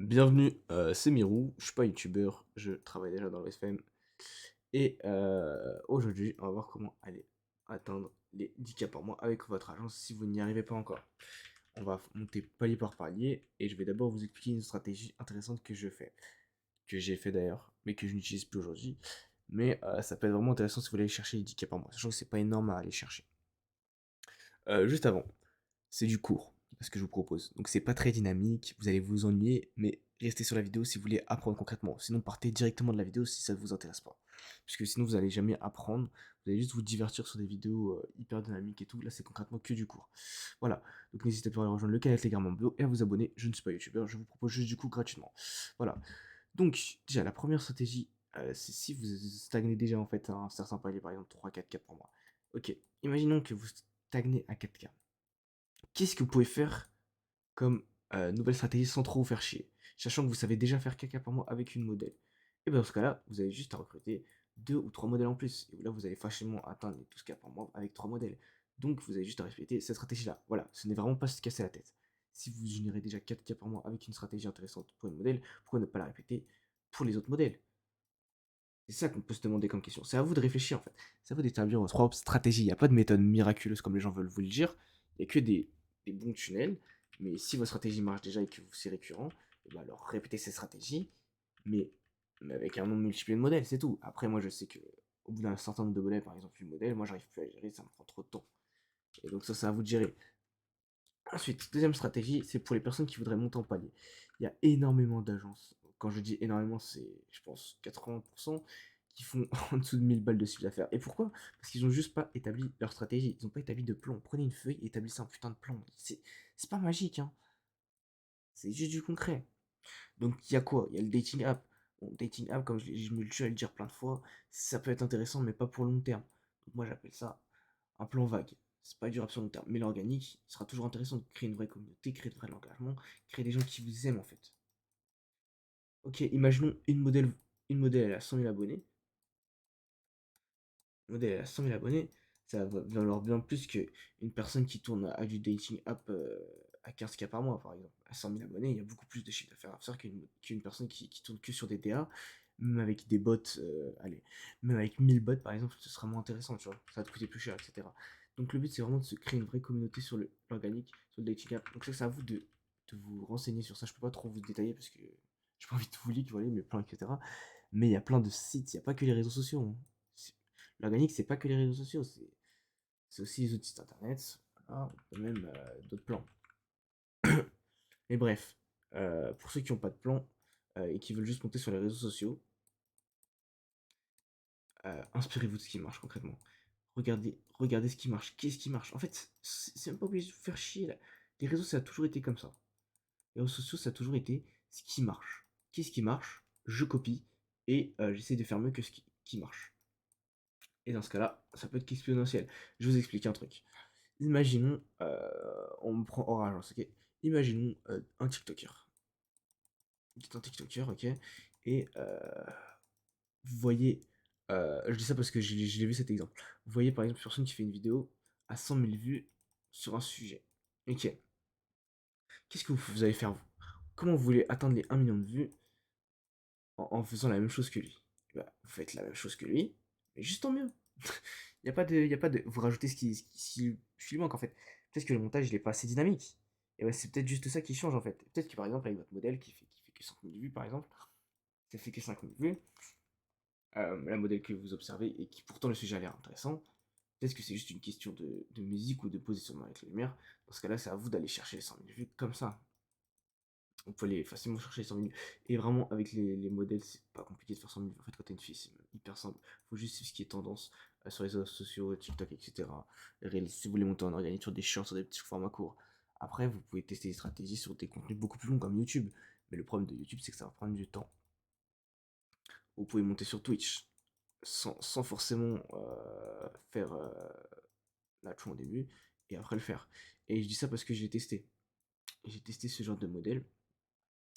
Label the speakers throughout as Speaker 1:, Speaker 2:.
Speaker 1: Bienvenue, c'est Mirou, je suis pas youtubeur, je travaille déjà dans le SFM et aujourd'hui, on va voir comment aller atteindre les 10K par mois avec votre agence si vous n'y arrivez pas encore. On va monter palier par palier et je vais d'abord vous expliquer une stratégie intéressante que je fais, que j'ai fait d'ailleurs, mais que je n'utilise plus aujourd'hui. Mais ça peut être vraiment intéressant si vous voulez aller chercher les 10K par mois, sachant que c'est pas énorme à aller chercher. Juste avant, c'est du court, ce que je vous propose. Donc c'est pas très dynamique, vous allez vous ennuyer, mais restez sur la vidéo si vous voulez apprendre concrètement. Sinon partez directement de la vidéo si ça ne vous intéresse pas. Puisque sinon vous allez jamais apprendre, vous allez juste vous divertir sur des vidéos hyper dynamiques et tout. Là c'est concrètement que du court. Voilà, donc n'hésitez pas à rejoindre le canal Telegram en bio et à vous abonner. Je ne suis pas youtubeur, je vous propose juste du coup gratuitement. Voilà, donc déjà la première stratégie, c'est si vous stagnez déjà en fait à un certain palier, par exemple 3-4K par mois. Ok, imaginons que vous stagnez à 4K. Qu'est-ce que vous pouvez faire comme nouvelle stratégie sans trop vous faire chier, sachant que vous savez déjà faire caca par mois avec une modèle? Et bien dans ce cas-là, vous avez juste à recruter 2 ou 3 modèles en plus. Et là, vous allez facilement atteindre les 12K par mois avec 3 modèles. Donc vous avez juste à respecter cette stratégie-là. Voilà, ce n'est vraiment pas se casser la tête. Si vous générez déjà 4K par mois avec une stratégie intéressante pour une modèle, pourquoi ne pas la répéter pour les autres modèles? C'est ça qu'on peut se demander comme question. C'est à vous de réfléchir en fait. C'est à vous d'établir votre propre stratégie. Il n'y a pas de méthode miraculeuse comme les gens veulent vous le dire. Il n'y a que des bons tunnels. Mais si votre stratégie marche déjà et que c'est récurrent, eh ben alors répétez cette stratégie, mais, mais avec un nombre multiplié de modèles, c'est tout. Après, moi je sais que au bout d'un certain nombre de modèles, par exemple, une modèle, moi j'arrive plus à gérer, ça me prend trop de temps. Et donc ça, c'est à vous de gérer. Ensuite, deuxième stratégie, c'est pour les personnes qui voudraient monter en palier. Il y a énormément d'agences. Quand je dis énormément, c'est, je pense, 80% qui font en dessous de 1000 balles de chiffre d'affaires. Et pourquoi? Parce qu'ils n'ont juste pas établi leur stratégie. Ils n'ont pas établi de plan. Prenez une feuille et établissez un putain de plan. C'est pas magique, hein. C'est juste du concret. Donc, il y a quoi? Il y a le dating app. Bon, dating app, comme je me le suis à le dire plein de fois, ça peut être intéressant, mais pas pour le long terme. Donc, moi, j'appelle ça un plan vague. C'est pas durable sur le long terme. Mais l'organique, il sera toujours intéressant de créer une vraie communauté, créer de vrai engagement, créer des gens qui vous aiment en fait. Ok, imaginons une modèle à 100 000 abonnés. Une modèle à 100 000 abonnés, ça va valoir bien plus qu'une personne qui tourne à du dating app à 15K par mois par exemple. À 100 000 abonnés, il y a beaucoup plus de chiffre d'affaires à faire qu'une personne qui tourne que sur des DA. Même avec des bots, allez, même avec 1000 bots par exemple, ce sera moins intéressant, tu vois. Ça va te coûter plus cher, etc. Donc le but c'est vraiment de se créer une vraie communauté sur l'organique, sur le dating app. Donc ça c'est à vous de vous renseigner sur ça. Je peux pas trop vous détailler parce que j'ai pas envie de vous leak, voilà, mes plans, etc. Mais il y a plein de sites, il n'y a pas que les réseaux sociaux, hein. L'organique, c'est pas que les réseaux sociaux, c'est aussi les outils internet, voilà, même d'autres plans. Mais bref, pour ceux qui n'ont pas de plan et qui veulent juste monter sur les réseaux sociaux, inspirez-vous de ce qui marche concrètement. Regardez ce qui marche. Qu'est-ce qui marche? En fait, c'est même pas obligé de vous faire chier là. Les réseaux, ça a toujours été comme ça. Les réseaux sociaux, ça a toujours été ce qui marche. Qu'est-ce qui marche? Je copie et j'essaie de faire mieux que ce qui marche. Et dans ce cas-là, ça peut être exponentiel. Je vous explique un truc. Imaginons, on me prend hors agence, ok? Imaginons un TikToker. Dites un TikToker, ok? Et vous voyez, je dis ça parce que je l'ai vu cet exemple. Vous voyez par exemple une personne qui fait une vidéo à 100 000 vues sur un sujet. Ok. Qu'est-ce que vous allez faire vous? Comment vous voulez atteindre les 1 million de vues en faisant la même chose que lui? Bah, vous faites la même chose que lui, mais juste en mieux. Il y a pas de. Vous rajoutez ce qui lui manque en fait. Peut-être que le montage il est pas assez dynamique. Et ouais, c'est peut-être juste ça qui change en fait. Peut-être que par exemple, avec votre modèle qui fait que 5000 vues par exemple, ça fait que 5000 vues, la modèle que vous observez et qui pourtant le sujet a l'air intéressant, peut-être que c'est juste une question de musique ou de positionnement avec les lumières. Dans ce cas-là, c'est à vous d'aller chercher les 100 000 vues comme ça. On peut aller facilement chercher les 100 000. Et vraiment, avec les modèles, c'est pas compliqué de faire 100 000. En fait, quand t'es une fille, c'est hyper simple. Faut juste suivre ce qui est tendance sur les réseaux sociaux, TikTok, etc. Si vous voulez monter en organique sur des shorts, sur des petits formats courts. Après, vous pouvez tester des stratégies sur des contenus beaucoup plus longs comme YouTube. Mais le problème de YouTube, c'est que ça va prendre du temps. Vous pouvez monter sur Twitch sans forcément faire l'action au début et après le faire. Et je dis ça parce que j'ai testé. J'ai testé ce genre de modèle.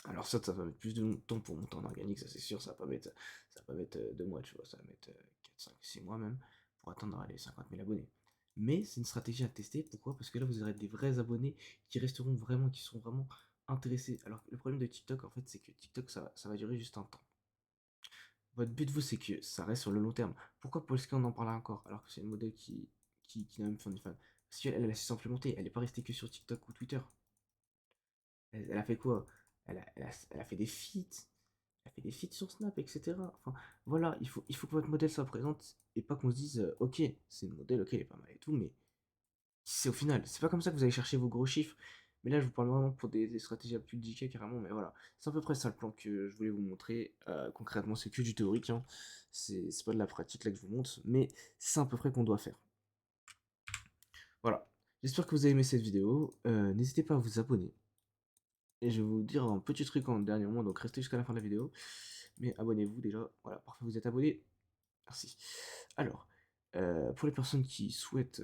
Speaker 1: Alors ça va mettre plus de temps pour monter en organique, ça c'est sûr, ça va pas mettre 2 mois, tu vois, ça va mettre 4, 5, 6 mois même, pour atteindre les 50 000 abonnés. Mais c'est une stratégie à tester, pourquoi? Parce que là vous aurez des vrais abonnés qui resteront vraiment, qui seront vraiment intéressé. Alors, le problème de TikTok, en fait, c'est que TikTok, ça va durer juste un temps. Votre but, vous, c'est que ça reste sur le long terme. Pourquoi Polska, on en parle encore, alors que c'est une modèle qui n'a même fait des fans? Parce qu'elle, elle a su s'implémenter. Elle n'est pas restée que sur TikTok ou Twitter. Elle a fait quoi? Elle a fait des feats. Elle fait des feats sur Snap, etc. Enfin, voilà, il faut que votre modèle soit présente et pas qu'on se dise, ok, c'est une modèle, ok, elle est pas mal et tout, mais c'est au final. C'est pas comme ça que vous allez chercher vos gros chiffres. Mais là, je vous parle vraiment pour des stratégies à plus de 10K carrément. Mais voilà, c'est à peu près ça le plan que je voulais vous montrer. Concrètement, c'est que du théorique, hein. C'est pas de la pratique là que je vous montre, mais c'est à peu près qu'on doit faire. Voilà. J'espère que vous avez aimé cette vidéo. N'hésitez pas à vous abonner. Et je vais vous dire un petit truc en dernier moment, donc restez jusqu'à la fin de la vidéo. Mais abonnez-vous déjà. Voilà, parfait, vous êtes abonné. Merci. Alors, pour les personnes qui souhaitent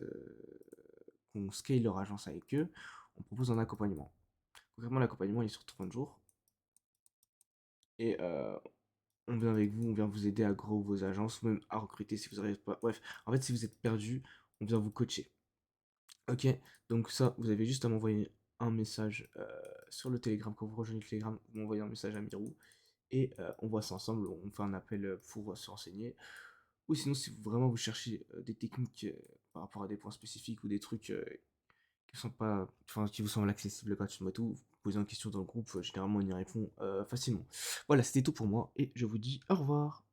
Speaker 1: qu'on scale leur agence avec eux, on propose un accompagnement. Concrètement, l'accompagnement il est sur 30 jours. Et on vient avec vous, on vient vous aider à grow vos agences, ou même à recruter si vous n'arrivez pas. Bref, en fait, si vous êtes perdu, on vient vous coacher. Ok, donc ça, vous avez juste à m'envoyer un message sur le Telegram. Quand vous rejoignez le Telegram, vous m'envoyez un message à Mirou. Et on voit ça ensemble, on fait un appel pour se renseigner. Ou sinon, si vraiment vous cherchez des techniques par rapport à des points spécifiques ou des trucs qui sont pas, enfin, qui vous semblent accessibles gratuitement et tout, vous posez une question dans le groupe, généralement on y répond facilement. Voilà, c'était tout pour moi et je vous dis au revoir.